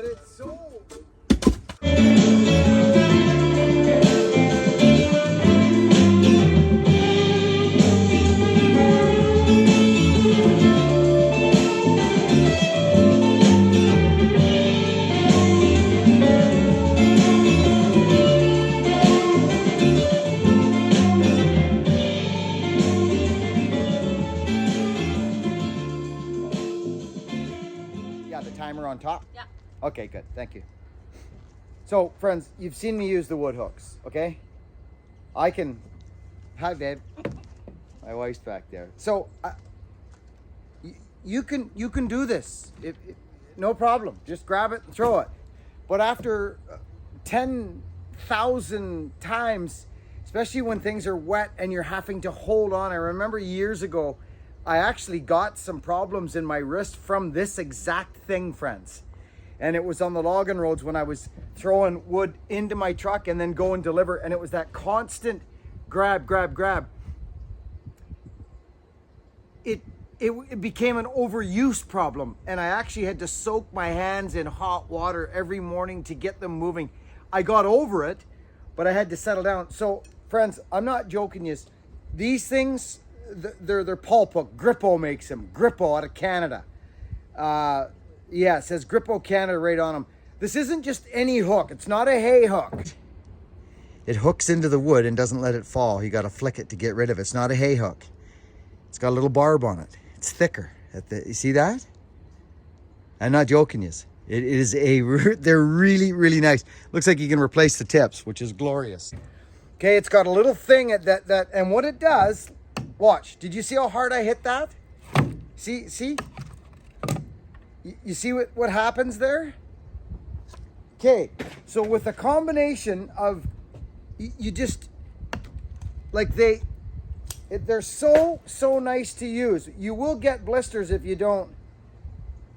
but it's so... The timer on top? Yeah. Okay, good. Thank you. So, friends, you've seen me use the wood hooks, okay? I can... Hi, babe. My wife's back there. So, you can do this. No problem. Just grab it and throw it. But after 10,000 times, especially when things are wet and you're having to hold on. I remember years ago, I actually got some problems in my wrist from this exact thing, friends. And it was on the logging roads when I was throwing wood into my truck and then go and deliver. And it was that constant grab, grab, grab. It became an overuse problem. And I actually had to soak my hands in hot water every morning to get them moving. I got over it, but I had to settle down. So, friends, I'm not joking you. These things... They're pulp hook. Grippo makes them. Grippo out of Canada. Yeah, it says Grippo Canada right on them. This isn't just any hook. It's not a hay hook. It hooks into the wood and doesn't let it fall. You got to flick it to get rid of it. It's not a hay hook. It's got a little barb on it. It's thicker. You see that? I'm not joking you. It is they're really, really nice. Looks like you can replace the tips, which is glorious. Okay, it's got a little thing and what it does... Watch. Did you see how hard I hit that? See? You see what happens there? Okay. So with a combination of, you just, like they're so nice to use. You will get blisters if you don't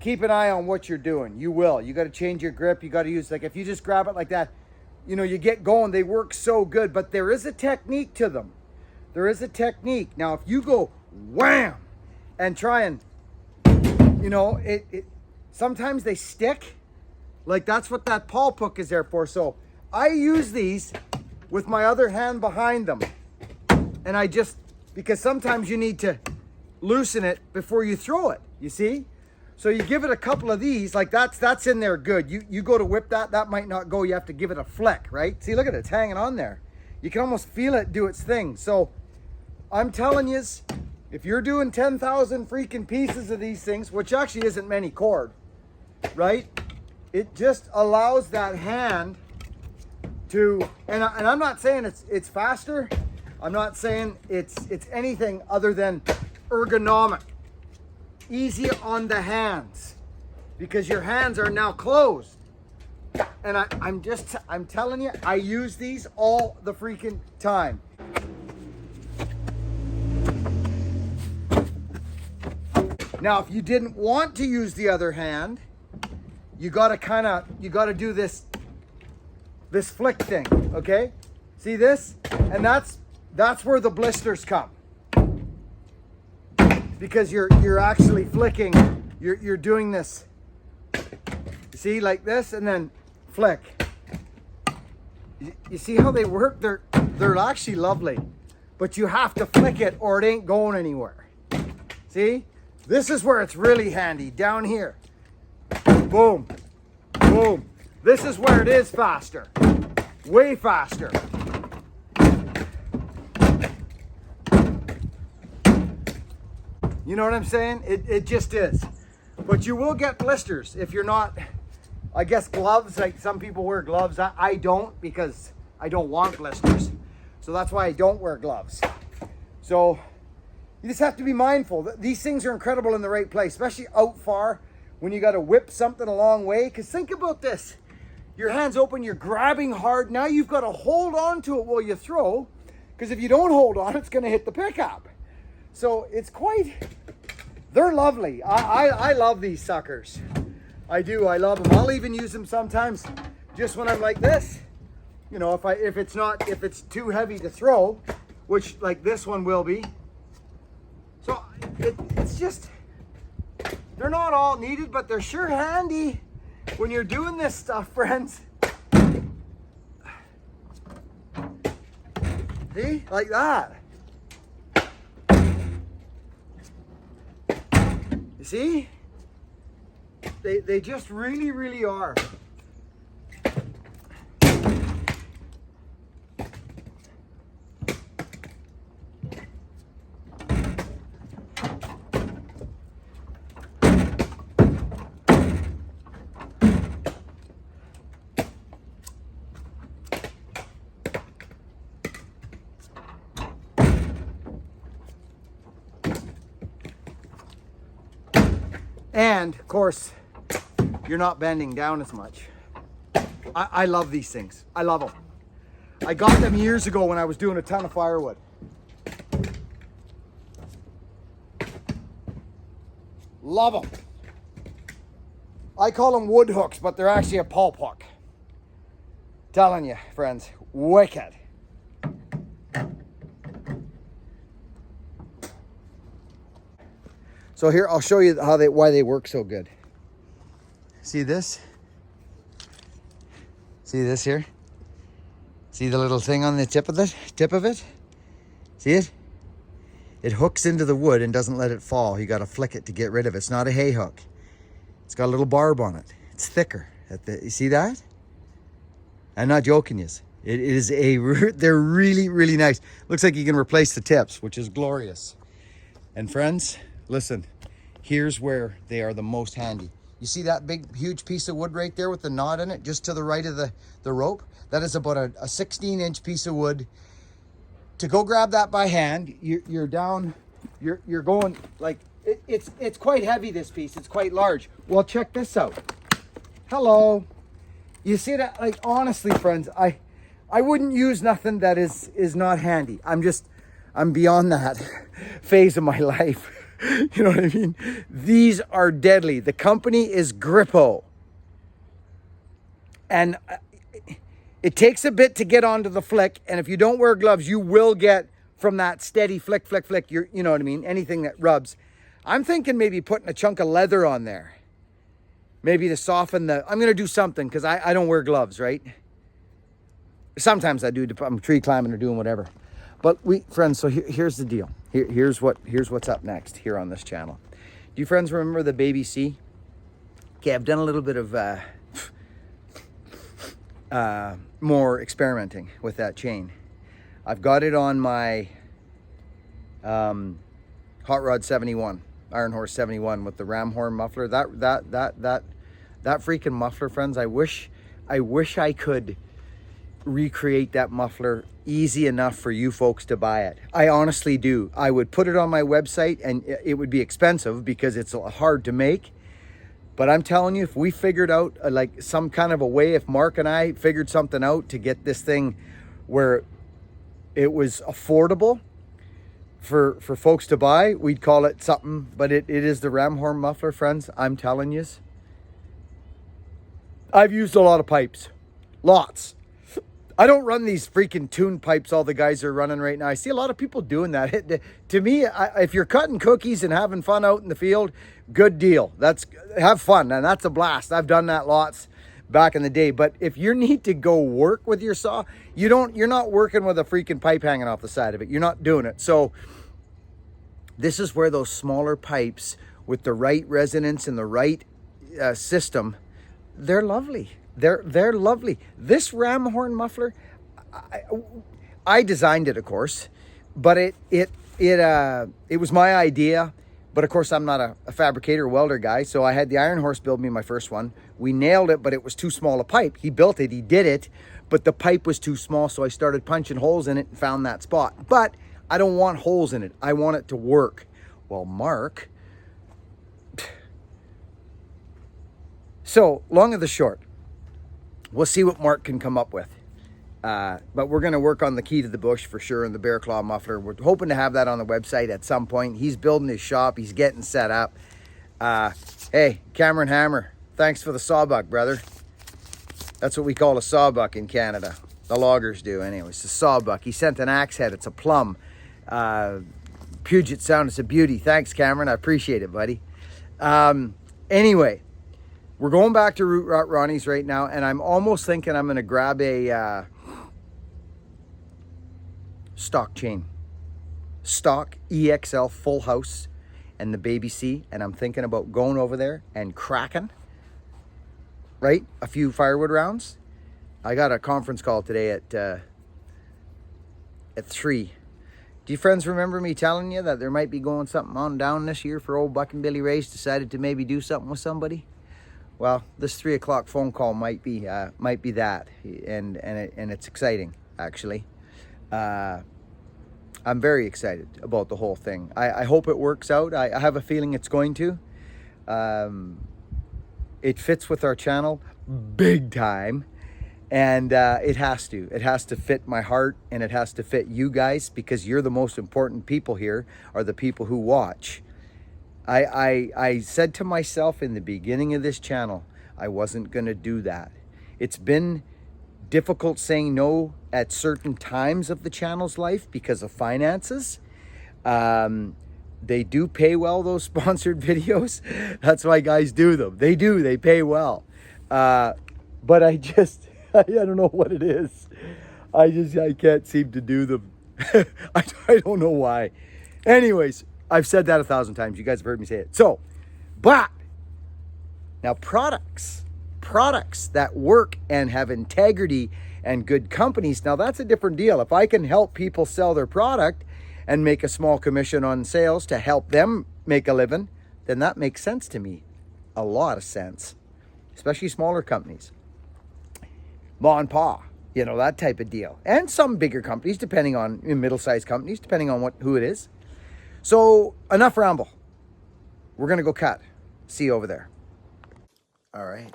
keep an eye on what you're doing. You will. You got to change your grip. You got to use, like if you just grab it like that, you know, you get going. They work so good, but there is a technique to them. There is a technique. Now, if you go wham and try and, you know, sometimes they stick. Like that's what that pulp hook is there for. So I use these with my other hand behind them. And I just, because sometimes you need to loosen it before you throw it, you see? So you give it a couple of these, like that's in there good. You go to whip that might not go. You have to give it a flick, right? See, look at it, it's hanging on there. You can almost feel it do its thing. So I'm telling you, if you're doing 10,000 freaking pieces of these things, which actually isn't many cord, right? It just allows that hand to, and I'm not saying it's faster. I'm not saying it's anything other than ergonomic, easy on the hands, because your hands are now closed. And I'm telling you, I use these all the freaking time. Now, if you didn't want to use the other hand, you gotta do this flick thing, okay? See this? And that's where the blisters come. Because you're actually flicking, you're doing this. See, like this, and then flick. You see how they work? They're actually lovely, but you have to flick it or it ain't going anywhere. See? This is where it's really handy, down here. Boom, boom. This is where it is faster, way faster. You know what I'm saying? It just is. But you will get blisters if you're not, I guess gloves, like some people wear gloves. I don't, because I don't want blisters. So that's why I don't wear gloves. So you just have to be mindful. These things are incredible in the right place, especially out far when you got to whip something a long way. Because think about this. Your hand's open, you're grabbing hard. Now you've got to hold on to it while you throw. Because if you don't hold on, it's going to hit the pickup. So it's they're lovely. I love these suckers. I do, I love them. I'll even use them sometimes just when I'm like this. You know, if it's too heavy to throw, which like this one will be. So it's just, they're not all needed, but they're sure handy. when you're doing this stuff, friends, see, like that. You see? They just really, really are. And of course, you're not bending down as much. I love these things. I love them. I got them years ago when I was doing a ton of firewood. Love them. I call them wood hooks, but they're actually a pulp hook. Telling you, friends, wicked. So here, I'll show you why they work so good. See this? See this here? See the little thing on the tip of it? See it? It hooks into the wood and doesn't let it fall. You got to flick it to get rid of it. It's not a hay hook. It's got a little barb on it. It's thicker. You see that? I'm not joking you. It is they're really, really nice. Looks like you can replace the tips, which is glorious. And friends, listen, here's where they are the most handy. You see that big, huge piece of wood right there with the knot in it, just to the right of the rope? That is about a 16-inch piece of wood. To go grab that by hand, you're down, you're going like, it's quite heavy, this piece. It's quite large. Well, check this out. Hello. You see that? Like, honestly, friends, I wouldn't use nothing that is not handy. I'm beyond that phase of my life. You know what I mean? These are deadly. The company is Grippo. And it takes a bit to get onto the flick. And if you don't wear gloves, you will get from that steady flick, flick, flick. You know what I mean? Anything that rubs. I'm thinking maybe putting a chunk of leather on there. Maybe to soften I'm going to do something because I don't wear gloves, right? Sometimes I do. I'm tree climbing or doing whatever. But friends, so here's the deal. Here's what's up next here on this channel. Do you friends remember the Baby C? Okay, I've done a little bit of more experimenting with that chain. I've got it on my Hot Rod 71, Iron Horse 71 with the ram horn muffler. That freaking muffler, friends. I wish I could recreate that muffler easy enough for you folks to buy it. I honestly do. I would put it on my website and it would be expensive because it's hard to make. But I'm telling you, if we figured out like some kind of a way, if Mark and I figured something out to get this thing where it was affordable for folks to buy, we'd call it something. But it is the ram horn muffler, friends. I'm telling you. I've used a lot of pipes. Lots. I don't run these freaking tune pipes all the guys are running right now. I see a lot of people doing that. To me, if you're cutting cookies and having fun out in the field, good deal. Have fun, and that's a blast. I've done that lots back in the day. But if you need to go work with your saw, you're not working with a freaking pipe hanging off the side of it. You're not doing it. So this is where those smaller pipes with the right resonance and the right system, they're lovely. They're lovely. This ram horn muffler, I designed it, of course, but it was my idea. But of course, I'm not a fabricator, welder guy, so I had the Iron Horse build me my first one. We nailed it, but it was too small a pipe. He built it, he did it, but the pipe was too small, so I started punching holes in it and found that spot. But I don't want holes in it. I want it to work. Well, Mark. So, long of the short. We'll see what Mark can come up with. But we're going to work on the key to the bush for sure and the bear claw muffler. We're hoping to have that on the website at some point. He's building his shop. He's getting set up. Hey, Cameron Hammer, thanks for the sawbuck, brother. That's what we call a sawbuck in Canada. The loggers do anyways. It's a sawbuck. He sent an axe head. It's a plum. Puget Sound. It's a beauty. Thanks, Cameron. I appreciate it, buddy. Anyway. We're going back to Root Rot Ronnie's right now, and I'm almost thinking I'm going to grab a stock chain. Stock EXL Full House and the Baby C, and I'm thinking about going over there and cracking, right, a few firewood rounds. I got a conference call today at 3. Do you friends remember me telling you that there might be going something on down this year for old Buck and Billy Ray's decided to maybe do something with somebody? Well, this 3 o'clock phone call might be that, and it's exciting, actually. I'm very excited about the whole thing. I hope it works out. I have a feeling it's going to. It fits with our channel big time. And it has to. It has to fit my heart, and it has to fit you guys, because you're the most important people here, are the people who watch. I said to myself in the beginning of this channel, I wasn't going to do that. It's been difficult saying no at certain times of the channel's life because of finances. They do pay well, those sponsored videos. That's why guys do them. They do. They pay well. But I don't know what it is. I can't seem to do them. I don't know why. Anyways, I've said that 1,000 times. You guys have heard me say it. So, but now products that work and have integrity and good companies. Now that's a different deal. If I can help people sell their product and make a small commission on sales to help them make a living, then that makes sense to me. A lot of sense, especially smaller companies. Ma and pa, that type of deal. And some bigger companies, depending on, middle-sized companies, depending on who it is. So enough ramble. We're going to go cut. See you over there. All right.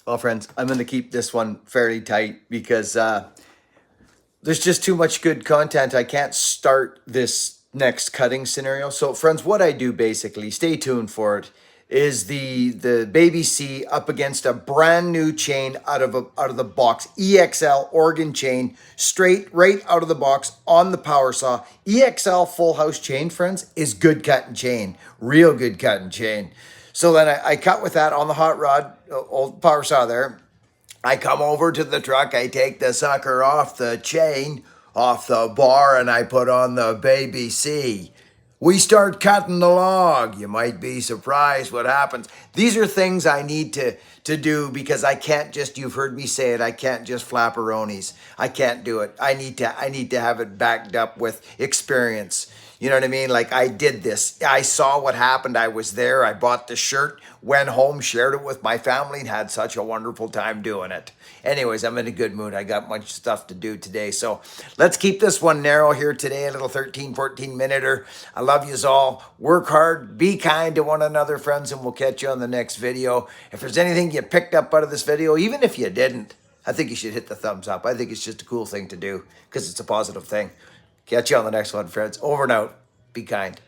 Well, friends, I'm going to keep this one fairly tight because there's just too much good content. I can't start this next cutting scenario. So, friends, what I do basically, stay tuned for it, is the Baby C up against a brand new chain out of the box. EXL Oregon chain, straight right out of the box on the power saw. EXL Full House chain, friends, is good cutting chain. Real good cutting chain. So then I cut with that on the hot rod, old power saw there. I come over to the truck, I take the sucker off the chain, off the bar, and I put on the Baby C. We start cutting the log. You might be surprised what happens. These are things I need to do because I can't just, you've heard me say it, I can't just flapperonies. I can't do it. I need to have it backed up with experience. You know what I mean? Like, I did this. I saw what happened. I was there. I bought the shirt, went home, shared it with my family, and had such a wonderful time doing it. Anyways, I'm in a good mood. I got much stuff to do today. So let's keep this one narrow here today, a little 13, 14 minute. I love yous all. Work hard. Be kind to one another, friends, and we'll catch you on the next video. If there's anything you picked up out of this video, even if you didn't, I think you should hit the thumbs up. I think it's just a cool thing to do because it's a positive thing. Catch you on the next one, friends. Over and out. Be kind.